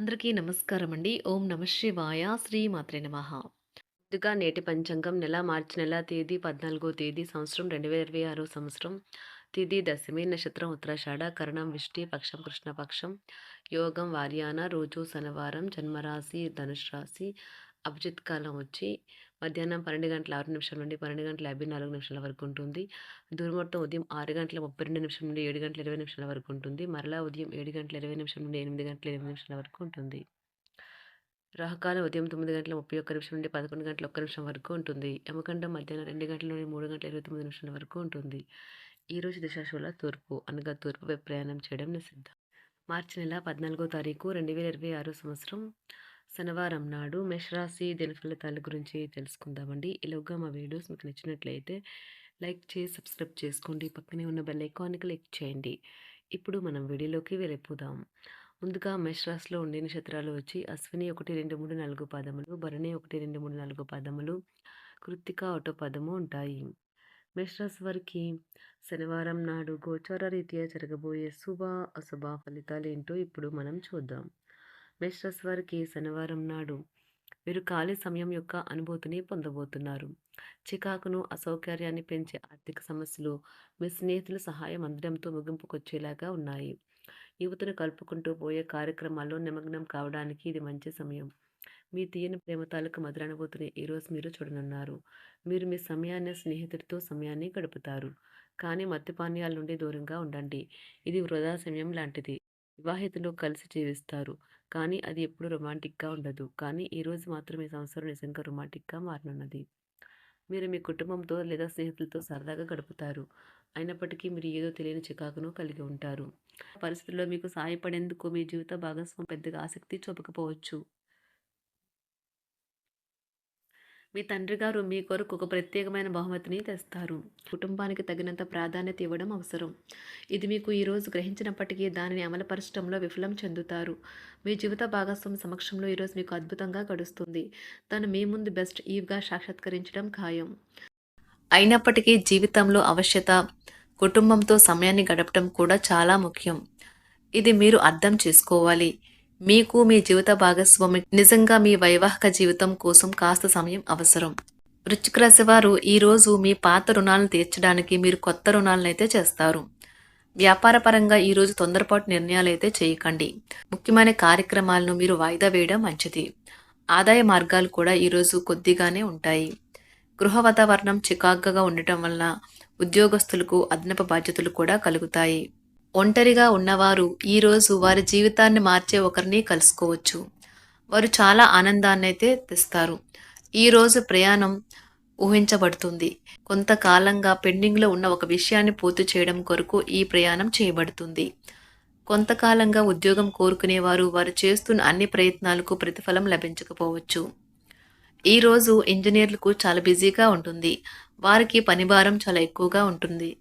అందరికీ నమస్కారం అండి. ఓం నమః శివాయ. శ్రీ మాత్రే నమః. ముందుగా నేటి పంచాంగం మార్చి నెల తేదీ 14వ తేదీ సంవత్సరం 2026 సంవత్సరం. తిథి దశమి, నక్షత్రం ఉత్తరాషాఢ, కరణం విష్టి, పక్షం కృష్ణపక్షం, యోగం వార్యాన, రోజు శనివారం, జన్మరాశి ధనుసు రాశి, అభిజిత్ కాలం వచ్చి మధ్యాహ్నం 12:06 నుండి 12:54 వరకు ఉంటుంది. దుర్ముహూర్తం ఉదయం 6:32 నుండి 7:20 వరకు ఉంటుంది. మరలా ఉదయం 7:20 నుండి 8:08 వరకు ఉంటుంది. రాహుకాలం ఉదయం 9:31 నుండి 11:01 వరకు ఉంటుంది. యమగండం మధ్యాహ్నం 2 గంటల నుండి 3:29 వరకు ఉంటుంది. ఈరోజు దిశాశూల తూర్పు అనగా తూర్పు వైపు ప్రయాణం చేయడం నిషిద్ధం. మార్చి నెల 14వ తారీఖు 2026 సంవత్సరం శనివారం నాడు మేషరాశి దినఫలితాల గురించి తెలుసుకుందామండి. ఈలోగా మా వీడియోస్ మీకు నచ్చినట్లయితే లైక్ చేసి సబ్స్క్రైబ్ చేసుకోండి. పక్కనే ఉన్న బెల్ ఐకాన్ని క్లిక్ చేయండి. ఇప్పుడు మనం వీడియోలోకి వెళ్ళిపోదాం. ముందుగా మేషరాశిలో ఉండే నక్షత్రాలు వచ్చి అశ్విని 1, 2, 3, 4 పాదములు, భరణి 1, 2, 3, 4 పాదములు, కృత్తిక 1 పదము ఉంటాయి. మేషరాశి వారికి శనివారం నాడు గోచార రీత్యా జరగబోయే శుభ అశుభ ఫలితాలు ఏంటో ఇప్పుడు మనం చూద్దాం. మేషరాశి వారికి శనివారం నాడు మీరు ఖాళీ సమయం యొక్క అనుభూతిని పొందబోతున్నారు. చికాకును, అసౌకర్యాన్ని పెంచే ఆర్థిక సమస్యలు మీ స్నేహితుల సహాయం అందడంతో ముగింపుకొచ్చేలాగా ఉన్నాయి. యువతను కలుపుకుంటూ పోయే కార్యక్రమాల్లో నిమగ్నం కావడానికి ఇది మంచి సమయం. మీ తీయని ప్రేమ తాలూకు మధురానుభూతిని ఈరోజు మీరు చూడనున్నారు. మీరు మీ స్నేహితుడితో సమయాన్ని గడుపుతారు. కానీ మద్యపానీయాల నుండి దూరంగా ఉండండి. ఇది వృధా సమయం లాంటిది. వివాహితులు కలిసి జీవిస్తారు. కానీ అది ఎప్పుడు రొమాంటిక్గా ఉండదు. కానీ ఈరోజు మాత్రం ఈ సంవత్సరం నిజంగా రొమాంటిక్గా మారనున్నది. మీరు మీ కుటుంబంతో లేదా స్నేహితులతో సరదాగా గడుపుతారు. అయినప్పటికీ మీరు ఏదో తెలియని చికాకును కలిగి ఉంటారు. పరిస్థితుల్లో మీకు సహాయపడేందుకు మీ జీవిత భాగస్వామి పెద్దగా ఆసక్తి చూపకపోవచ్చు. మీ తండ్రి గారు మీ కొరకు ఒక ప్రత్యేకమైన బహుమతిని తెస్తారు. కుటుంబానికి తగినంత ప్రాధాన్యత ఇవ్వడం అవసరం. ఇది మీకు ఈరోజు గ్రహించినప్పటికీ దానిని అమలుపరచడంలో విఫలం చెందుతారు. మీ జీవిత భాగస్వామి సమక్షంలో ఈరోజు మీకు అద్భుతంగా గడుస్తుంది. తను మీ ముందు బెస్ట్ ఈవ్గా సాక్షాత్కరించడం ఖాయం. అయినప్పటికీ జీవితంలో అవశ్యత, కుటుంబంతో సమయాన్ని గడపడం కూడా చాలా ముఖ్యం. ఇది మీరు అర్థం చేసుకోవాలి. మీకు మీ జీవిత భాగస్వామి నిజంగా మీ వైవాహిక జీవితం కోసం కాస్త సమయం అవసరం. వృశ్చిక రాశి వారు ఈరోజు మీ పాత రుణాలను తీర్చడానికి మీరు కొత్త రుణాలనైతే చేస్తారు. వ్యాపారపరంగా ఈరోజు తొందరపాటు నిర్ణయాలైతే చేయకండి. ముఖ్యమైన కార్యక్రమాలను మీరు వాయిదా వేయడం మంచిది. ఆదాయ మార్గాలు కూడా ఈరోజు కొద్దిగానే ఉంటాయి. గృహ వాతావరణం చికాకుగా ఉండటం వల్ల ఉద్యోగస్తులకు అదనపు బాధ్యతలు కూడా కలుగుతాయి. ఒంటరిగా ఉన్నవారు ఈరోజు వారి జీవితాన్ని మార్చే ఒకరిని కలుసుకోవచ్చు. వారు చాలా ఆనందాన్ని అయితే తెస్తారు. ఈరోజు ప్రయాణం ఊహించబడుతుంది. కొంతకాలంగా పెండింగ్లో ఉన్న ఒక విషయాన్ని పూర్తి చేయడం కొరకు ఈ ప్రయాణం చేయబడుతుంది. కొంతకాలంగా ఉద్యోగం కోరుకునేవారు వారు చేస్తున్న అన్ని ప్రయత్నాలకు ప్రతిఫలం లభించకపోవచ్చు. ఈరోజు ఇంజనీర్లకు చాలా బిజీగా ఉంటుంది. వారికి పనిభారం చాలా ఎక్కువగా ఉంటుంది.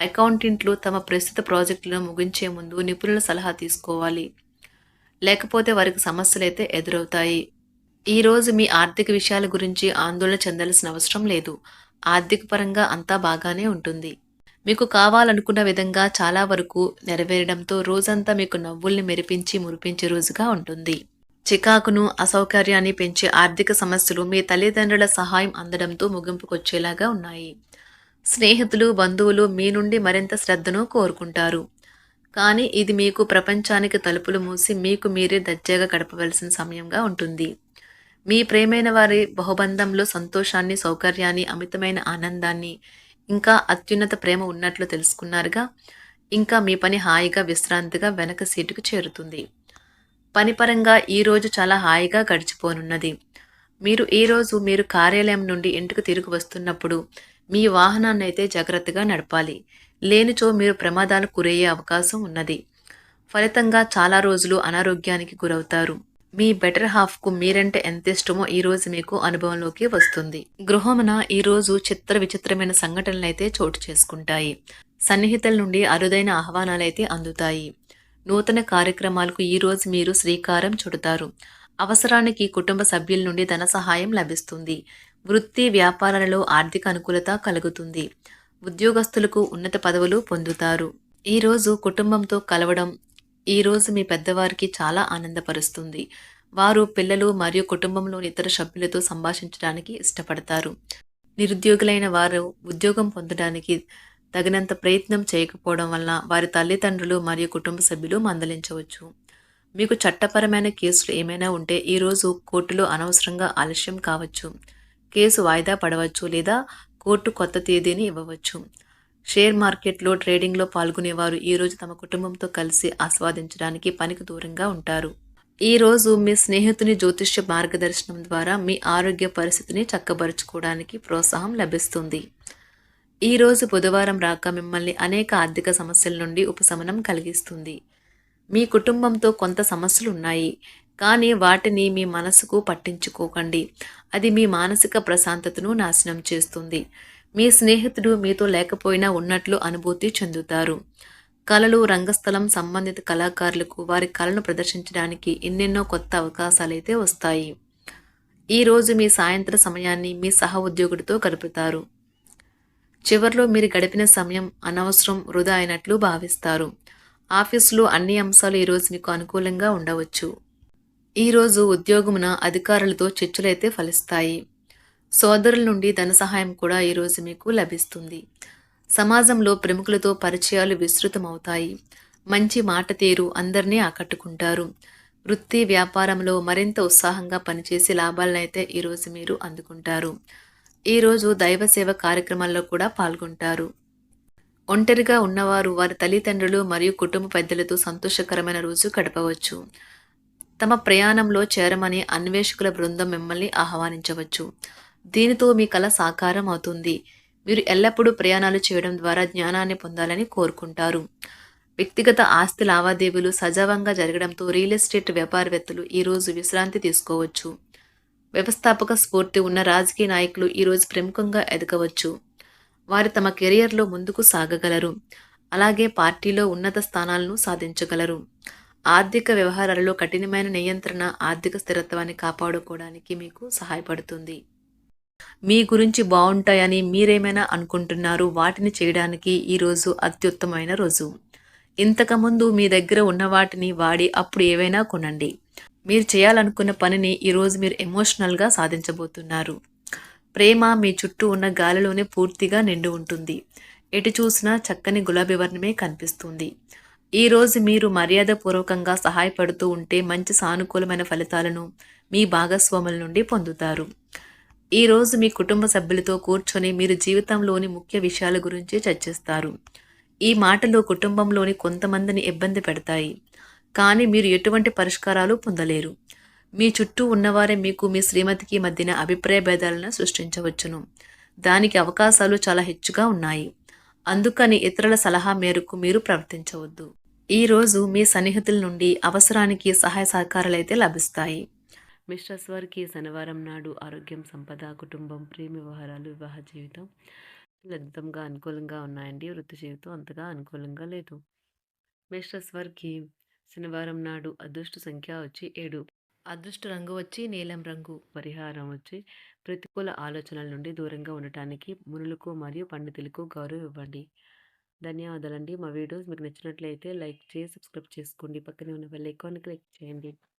అకౌంటెంట్లు తమ ప్రస్తుత ప్రాజెక్టులను ముగించే ముందు నిపుణుల సలహా తీసుకోవాలి. లేకపోతే వారికి సమస్యలు అయితే ఎదురవుతాయి. ఈరోజు మీ ఆర్థిక విషయాల గురించి ఆందోళన చెందాల్సిన అవసరం లేదు. ఆర్థిక పరంగా అంతా బాగానే ఉంటుంది. మీకు కావాలనుకున్న విధంగా చాలా వరకు నెరవేరడంతో రోజంతా మీకు నవ్వుల్ని మెరిపించి మురిపించే రోజుగా ఉంటుంది. చికాకును, అసౌకర్యాన్ని పెంచే ఆర్థిక సమస్యలు మీ తల్లిదండ్రుల సహాయం అందడంతో ముగింపుకొచ్చేలాగా ఉన్నాయి. స్నేహితులు, బంధువులు మీ నుండి మరింత శ్రద్ధను కోరుకుంటారు. కానీ ఇది మీకు ప్రపంచానికి తలుపులు మూసి మీకు మీరే దర్జాగా గడపవలసిన సమయంగా ఉంటుంది. మీ ప్రేమైన వారి బహుబంధంలో సంతోషాన్ని, సౌకర్యాన్ని, అమితమైన ఆనందాన్ని, ఇంకా అత్యున్నత ప్రేమ ఉన్నట్లు తెలుసుకున్నారుగా. ఇంకా మీ పని హాయిగా, విశ్రాంతిగా వెనక సీటుకు చేరుతుంది. పనిపరంగా ఈరోజు చాలా హాయిగా గడిచిపోనున్నది. మీరు కార్యాలయం నుండి ఇంటికి తిరిగి వస్తున్నప్పుడు మీ వాహనాన్ని అయితే జాగ్రత్తగా నడపాలి. లేనిచో మీరు ప్రమాదాలకు గురయ్యే అవకాశం ఉన్నది. ఫలితంగా చాలా రోజులు అనారోగ్యానికి గురవుతారు. మీ బెటర్ హాఫ్కు మీరంటే ఎంత ఇష్టమో ఈరోజు మీకు అనుభవంలోకి వస్తుంది. గృహమున ఈరోజు విచిత్రమైన సంఘటనలు అయితే చోటు చేసుకుంటాయి. సన్నిహితుల నుండి అరుదైన ఆహ్వానాలైతే అందుతాయి. నూతన కార్యక్రమాలకు ఈరోజు మీరు శ్రీకారం చుడతారు. అవసరానికి కుటుంబ సభ్యుల నుండి ధన సహాయం లభిస్తుంది. వృత్తి వ్యాపారాలలో ఆర్థిక అనుకూలత కలుగుతుంది. ఉద్యోగస్తులకు ఉన్నత పదవులు పొందుతారు. ఈరోజు కుటుంబంతో కలవడం, ఈరోజు మీ పెద్దవారికి చాలా ఆనందపరుస్తుంది. వారు పిల్లలు మరియు కుటుంబంలోని ఇతర సభ్యులతో సంభాషించడానికి ఇష్టపడతారు. నిరుద్యోగులైన వారు ఉద్యోగం పొందడానికి తగినంత ప్రయత్నం చేయకపోవడం వలన వారి తల్లిదండ్రులు మరియు కుటుంబ సభ్యులు మందలించవచ్చు. మీకు చట్టపరమైన కేసులు ఏమైనా ఉంటే ఈరోజు కోర్టులో అనవసరంగా ఆలస్యం కావచ్చు. కేసు వాయిదా పడవచ్చు లేదా కోర్టు కొత్త తేదీని ఇవ్వవచ్చు. షేర్ మార్కెట్లో ట్రేడింగ్లో పాల్గొనేవారు ఈరోజు తమ కుటుంబంతో కలిసి ఆస్వాదించడానికి పనికి దూరంగా ఉంటారు. ఈరోజు మీ స్నేహితుని జ్యోతిష్య మార్గదర్శనం ద్వారా మీ ఆరోగ్య పరిస్థితిని చక్కబరుచుకోవడానికి ప్రోత్సాహం లభిస్తుంది. ఈరోజు బుధవారం రాక మిమ్మల్ని అనేక ఆర్థిక సమస్యల నుండి ఉపశమనం కలిగిస్తుంది. మీ కుటుంబంతో కొంత సమస్యలు ఉన్నాయి, కానీ వాటిని మీ మనసుకు పట్టించుకోకండి. అది మీ మానసిక ప్రశాంతతను నాశనం చేస్తుంది. మీ స్నేహితుడు మీతో లేకపోయినా ఉన్నట్లు అనుభూతి చెందుతారు. కళలు, రంగస్థలం సంబంధిత కళాకారులకు వారి కళను ప్రదర్శించడానికి ఎన్నెన్నో కొత్త అవకాశాలైతే వస్తాయి. ఈరోజు మీ సాయంత్ర సమయాన్ని మీ సహ ఉద్యోగుడితో గడుపుతారు. చివర్లో మీరు గడిపిన సమయం అనవసరం, వృధా అయినట్లు భావిస్తారు. ఆఫీసులో అన్ని అంశాలు ఈరోజు మీకు అనుకూలంగా ఉండవచ్చు. ఈరోజు ఉద్యోగమున అధికారులతో చర్చలైతే ఫలిస్తాయి. సోదరుల నుండి ధన సహాయం కూడా ఈరోజు మీకు లభిస్తుంది. సమాజంలో ప్రముఖులతో పరిచయాలు విస్తృతమవుతాయి. మంచి మాట తీరు అందరినీ ఆకట్టుకుంటారు. వృత్తి వ్యాపారంలో మరింత ఉత్సాహంగా పనిచేసి లాభాలనైతే ఈరోజు మీరు అందుకుంటారు. ఈరోజు దైవ సేవ కార్యక్రమాల్లో కూడా పాల్గొంటారు. ఒంటరిగా ఉన్నవారు వారి తల్లిదండ్రులు మరియు కుటుంబ పెద్దలతో సంతోషకరమైన రోజు గడపవచ్చు. తమ ప్రయాణంలో చేరమని అన్వేషకుల బృందం మిమ్మల్ని ఆహ్వానించవచ్చు. దీనితో మీ కల సాకారం అవుతుంది. మీరు ఎల్లప్పుడూ ప్రయాణాలు చేయడం ద్వారా జ్ఞానాన్ని పొందాలని కోరుకుంటారు. వ్యక్తిగత ఆస్తి లావాదేవీలు సజావంగా జరగడంతో రియల్ ఎస్టేట్ వ్యాపారవేత్తలు ఈరోజు విశ్రాంతి తీసుకోవచ్చు. వ్యవస్థాపక స్ఫూర్తి ఉన్న రాజకీయ నాయకులు ఈరోజు ప్రముఖంగా ఎదగవచ్చు. వారు తమ కెరియర్లో ముందుకు సాగగలరు. అలాగే పార్టీలో ఉన్నత స్థానాలను సాధించగలరు. ఆర్థిక వ్యవహారాలలో కఠినమైన నియంత్రణ ఆర్థిక స్థిరత్వాన్ని కాపాడుకోవడానికి మీకు సహాయపడుతుంది. మీ గురించి బాగుంటాయని మీరేమైనా అనుకుంటున్నారు, వాటిని చేయడానికి ఈరోజు అత్యుత్తమైన రోజు. ఇంతకుముందు మీ దగ్గర ఉన్న వాటిని వాడి అప్పుడు ఏవైనా కొనండి. మీరు చేయాలనుకున్న పనిని ఈరోజు మీరు ఎమోషనల్గా సాధించబోతున్నారు. ప్రేమ మీ చుట్టూ ఉన్న గాలిలోనే పూర్తిగా నిండి ఉంటుంది. ఎటు చూసినా చక్కని గులాబీ వర్ణమే కనిపిస్తుంది. ఈరోజు మీరు మర్యాదపూర్వకంగా సహాయపడుతూ ఉంటే మంచి సానుకూలమైన ఫలితాలను మీ భాగస్వాముల నుండి పొందుతారు. ఈరోజు మీ కుటుంబ సభ్యులతో కూర్చొని మీరు జీవితంలోని ముఖ్య విషయాల గురించి చర్చిస్తారు. ఈ మాటలు కుటుంబంలోని కొంతమందిని ఇబ్బంది పెడతాయి, కానీ మీరు ఎటువంటి పరిష్కారాలు పొందలేరు. మీ చుట్టూ ఉన్నవారే మీకు మీ శ్రీమతికి మధ్యన అభిప్రాయ భేదాలను సృష్టించవచ్చును. దానికి అవకాశాలు చాలా హెచ్చుగా ఉన్నాయి. అందుకని ఇతరుల సలహా మేరకు మీరు ప్రవర్తించవద్దు. ఈరోజు మీ సన్నిహితుల నుండి అవసరానికి సహాయ సహకారాలైతే లభిస్తాయి. మిస్టర్స్ వారికి శనివారం నాడు ఆరోగ్యం, సంపద, కుటుంబం, ప్రేమ వ్యవహారాలు, వివాహ జీవితం అద్భుతంగా అనుకూలంగా ఉన్నాయండి. వృత్తి జీవితం అంతగా అనుకూలంగా లేదు. మిస్టర్స్ వారికి శనివారం నాడు అదృష్ట సంఖ్య వచ్చి 7. అదృష్ట రంగు వచ్చి నీలం రంగు. పరిహారం వచ్చి ప్రతికూల ఆలోచనల నుండి దూరంగా ఉండటానికి మునులకు మరియు పండితులకు గౌరవం ఇవ్వండి. ధన్యవాదాలండి. మా వీడియోస్ మీకు నచ్చినట్లయితే లైక్ చేసి సబ్స్క్రైబ్ చేసుకోండి. పక్కనే ఉన్న బెల్ ఐకాన్ని క్లిక్ చేయండి.